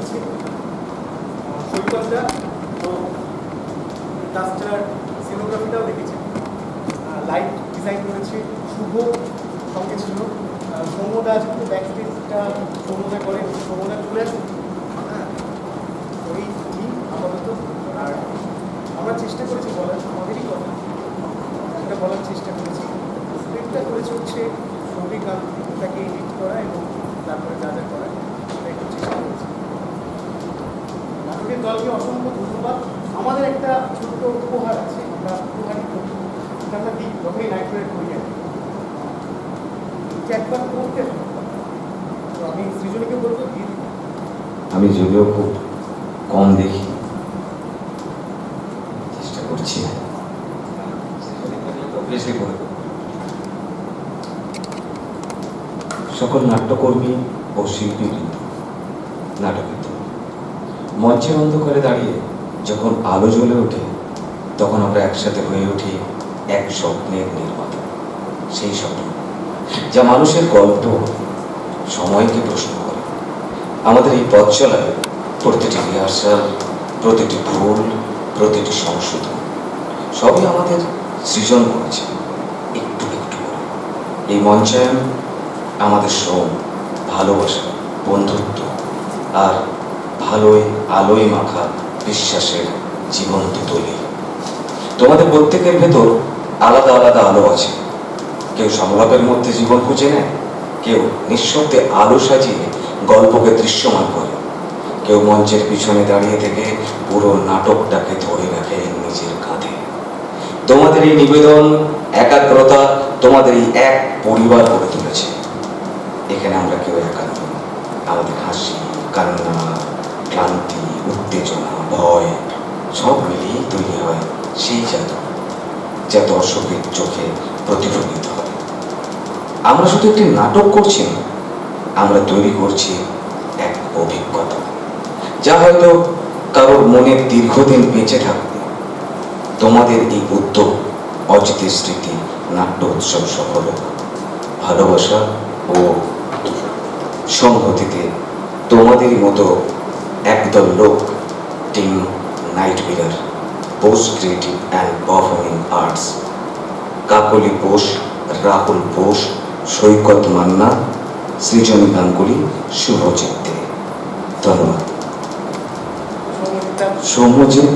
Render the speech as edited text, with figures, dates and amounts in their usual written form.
লিখেছি সৈকতটা, তো কাস্টার সিনোগ্রাফিটাও দেখেছি, লাইট ডিজাইন করেছি শুভ, সঙ্গে ছিল সৌম্যদা। আজ কিন্তু ব্যাক স্টেজটা সৌম্যদা করে, সৌম্যদা চলে আসুন। হ্যাঁ, ওই টিম আপাতত। আর আমরা চেষ্টা করেছি বলার, আমাদেরই কথা একটা বলার চেষ্টা করেছি। স্ক্রিপ্টটা করেছে হচ্ছে সৌভিকান্ত, ওটাকে এডিট করা এবং তারপরে যা যা করা সেটা একটু চেষ্টা করেছি। নাটকের দলকে অসংখ্য ধন্যবাদ। আমাদের একটা ছোট্ট উপহার আছে, আমরা উপহারই করি, এটা আমরা দিই যখনই নাইট প্রেয়ার করি আর কি। একবার করতে হবে, তো আমি সৃজনীকে বলবো দিই। আমি যদিও খুব কম দেখি, চেষ্টা করছি সকল নাট্যকর্মী ও শিল্পীবৃন্দ, নাটকের দল, মঞ্চের অন্ধকারে দাঁড়িয়ে যখন আলো জ্বলে ওঠে তখন আমরা একসাথে হয়ে উঠি এক স্বপ্নের নির্মাতা। সেই স্বপ্ন যা মানুষের গল্প সময়কে প্রশ্ন করে। আমাদের এই পথ চলায় প্রতিটি রিহার্সাল, প্রতিটি ভুল, প্রতিটি সংশোধন সবই আমাদের সৃজন করেছে একটু একটু করে। এই মঞ্চায়ন আমাদের শ্রম, ভালোবাসা, বন্ধুত্ব আর ভালোই আলোয় মাখা বিশ্বাসের জীবন্ত তৈরি। তোমাদের প্রত্যেকের ভেতর আলাদা আলাদা আলো আছে। কেউ সংলাপের মধ্যে জীবন খুঁজে নেয়, কেউ নিঃশব্দে আলো সাজিয়ে গল্পকে দৃশ্যমান করে, কেউ মঞ্চের পিছনে দাঁড়িয়ে থেকে পুরো নাটকটাকে ধরে রাখে নিজের কাঁধে। তোমাদের এই নিবেদন, একাগ্রতা তোমাদের এই এক পরিবার গড়ে তুলেছে। এখানে আমরা কেউ একা নই। আমাদের হাসি, কান্না, ক্লান্তি, উত্তেজনা, ভয় সব মিলিয়েই তৈরি হয় সেই জাদু, যা দর্শকের চোখে প্রতিফলিত হয়। আমরা শুধু একটি নাটক করছি না, আমরা তৈরি করছি এক অভিজ্ঞতা, যা হয়তো কারোর মনে দীর্ঘদিন বেঁচে থাকবে। তোমাদের এই উদ্যোগ অজিতের স্মৃতি নাট্য উৎসব সফল হোক। ভালোবাসা ও সংহতিতে তোমাদেরই মতো একদল লোক, team night mirror, Bose creative and performing arts, Kakoli Bose, Rahul Bose, Saikat Manna, Srijani Ganguly, Shubhajit Dey. ধন্যবাদ। সৌম্যজিৎ